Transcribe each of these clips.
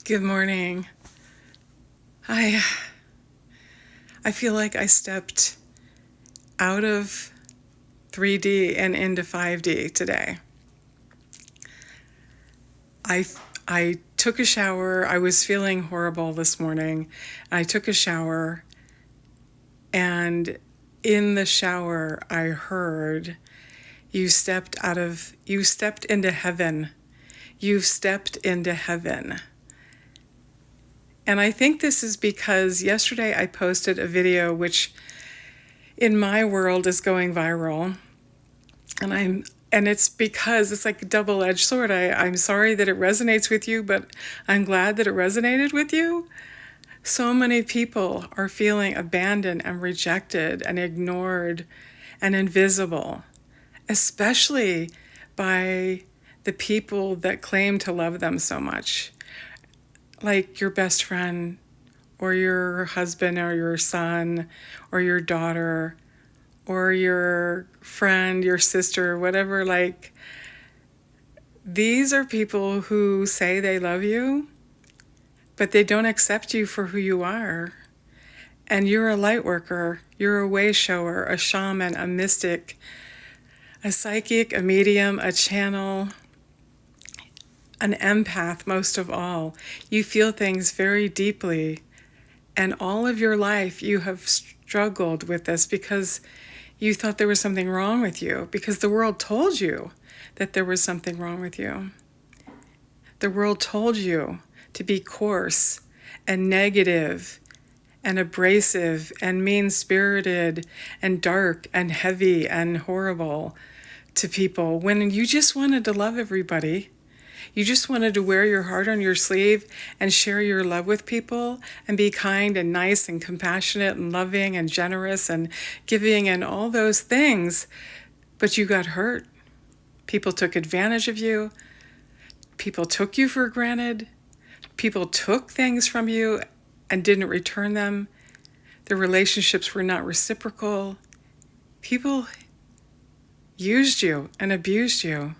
Good morning. I I feel like I stepped out of 3D and into 5D today. I I took a shower. I was feeling horrible this morning. I took a shower, and in the shower I heard, you stepped into heaven. You've stepped into heaven. And I think this is because yesterday I posted a video which in my world is going viral. And it's because it's like a double-edged sword. I'm sorry that it resonates with you, but I'm glad that it resonated with you. So many people are feeling abandoned and rejected and ignored and invisible, especially by the people that claim to love them so much, like your best friend or your husband or your son or your daughter or your friend, your sister, whatever. Like, these are people who say they love you, but they don't accept you for who you are. And you're a light worker, you're a way shower, a shaman, a mystic, a psychic, a medium, a channel, an empath, most of all. You feel things very deeply. And all of your life you have struggled with this because you thought there was something wrong with you, because the world told you that there was something wrong with you. The world told you to be coarse and negative and abrasive and mean-spirited and dark and heavy and horrible to people, when you just wanted to love everybody. You just wanted to wear your heart on your sleeve and share your love with people and be kind and nice and compassionate and loving and generous and giving and all those things. But you got hurt. People took advantage of you. People took you for granted. People took things from you and didn't return them. The relationships were not reciprocal. People used you and abused you.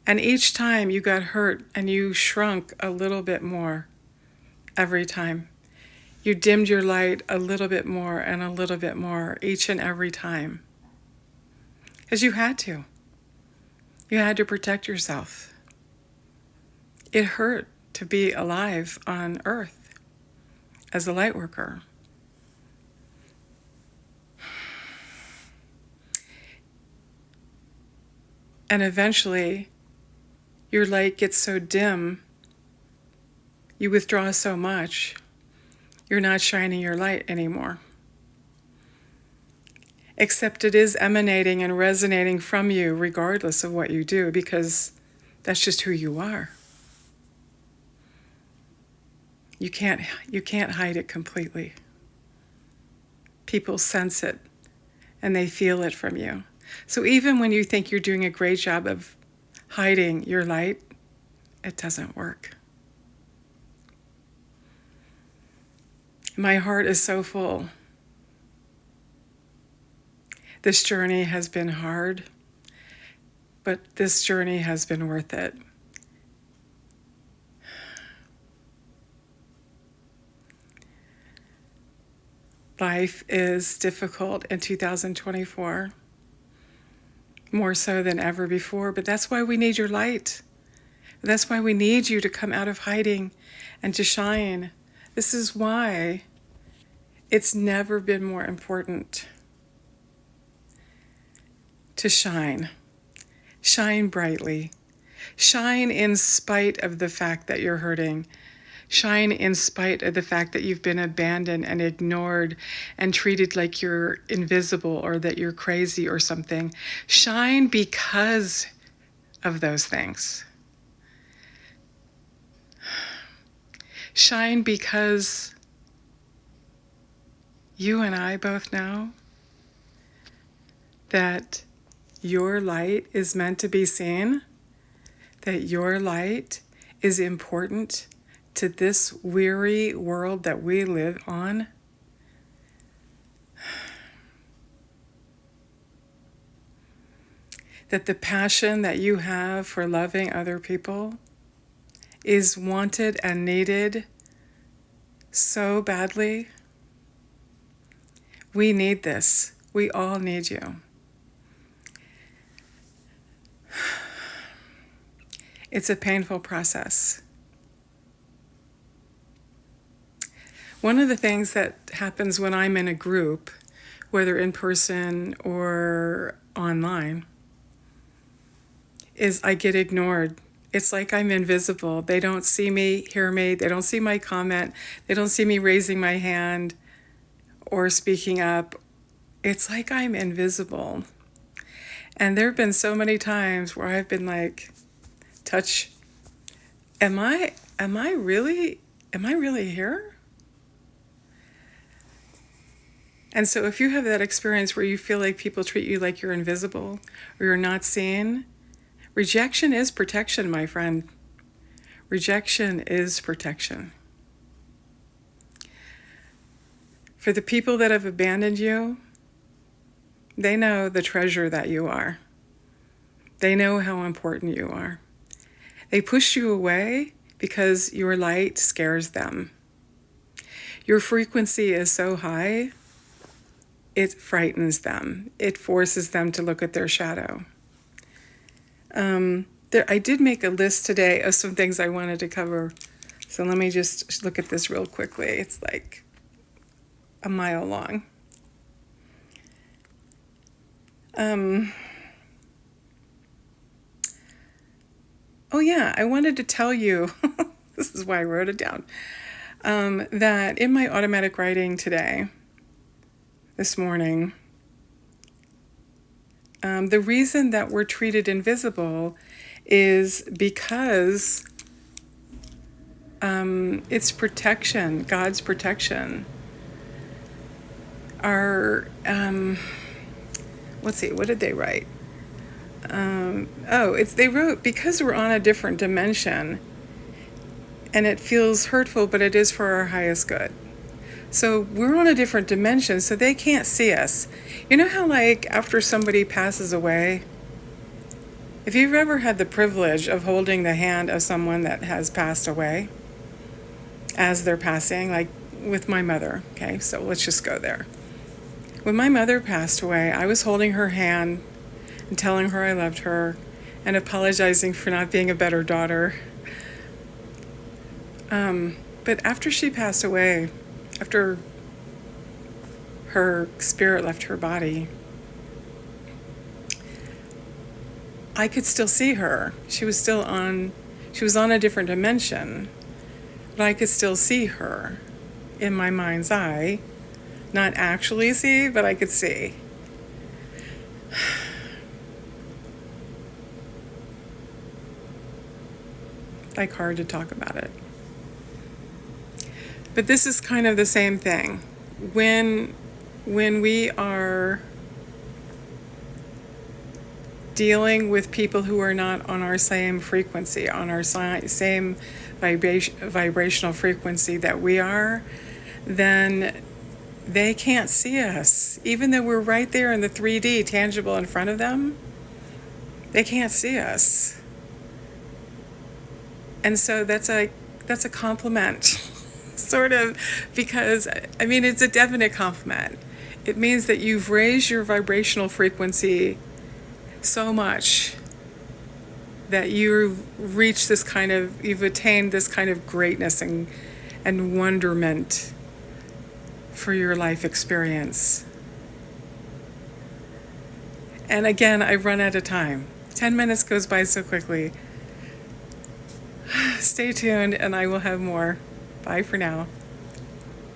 And each time you got hurt and you shrunk a little bit more every time. You dimmed your light a little bit more and a little bit more each and every time. Because you had to. You had to protect yourself. It hurt to be alive on Earth as a light worker. And eventually, your light gets so dim, you withdraw so much, you're not shining your light anymore. Except it is emanating and resonating from you regardless of what you do, because that's just who you are. You can't hide it completely. People sense it and they feel it from you. So even when you think you're doing a great job of hiding your light, it doesn't work. My heart is so full. This journey has been hard, but this journey has been worth it. Life is difficult in 2024, more so than ever before, but that's why we need your light. That's why we need you to come out of hiding and to shine. This is why it's never been more important to shine. Shine brightly. Shine in spite of the fact that you're hurting. Shine in spite of the fact that you've been abandoned and ignored and treated like you're invisible or that you're crazy or something. Shine because of those things. Shine because you and I both know that your light is meant to be seen, that your light is important to this weary world that we live on. that the passion that you have for loving other people is wanted and needed so badly. We need this. We all need you. It's a painful process. One of the things that happens when I'm in a group, whether in person or online, is I get ignored. It's like I'm invisible. They don't see me, hear me. They don't see my comment. They don't see me raising my hand or speaking up. It's like I'm invisible. And there have been so many times where I've been like, touch, am I really here? And so if you have that experience where you feel like people treat you like you're invisible or you're not seen, rejection is protection, my friend. Rejection is protection. For the people that have abandoned you, they know the treasure that you are. They know how important you are. They push you away because your light scares them. Your frequency is so high, it frightens them. It forces them to look at their shadow. I did make a list today of some things I wanted to cover. So let me just look at this real quickly. It's like a mile long. Oh yeah, I wanted to tell you, this is why I wrote it down, that in my automatic writing today, this morning, the reason that we're treated invisible is because it's protection, God's protection. Let's see, what did they write? They wrote, because we're on a different dimension, and it feels hurtful, but it is for our highest good. So we're on a different dimension, so they can't see us. You know how, like, after somebody passes away, if you've ever had the privilege of holding the hand of someone that has passed away as they're passing, like with my mother, okay, so let's just go there. When my mother passed away, I was holding her hand and telling her I loved her and apologizing for not being a better daughter. But after she passed away, after her spirit left her body, I could still see her. She was on a different dimension, but I could still see her in my mind's eye. Not actually see, but I could see. Like, hard to talk about it. But this is kind of the same thing. When we are dealing with people who are not on our same frequency, on our same vibrational frequency that we are, then they can't see us. Even though we're right there in the 3D, tangible in front of them, they can't see us. And so that's a compliment, sort of, because, I mean, it's a definite compliment. It means that you've raised your vibrational frequency so much that you've reached you've attained this kind of greatness and wonderment for your life experience. And again, I've run out of time. 10 minutes goes by so quickly. Stay tuned and I will have more. Bye for now.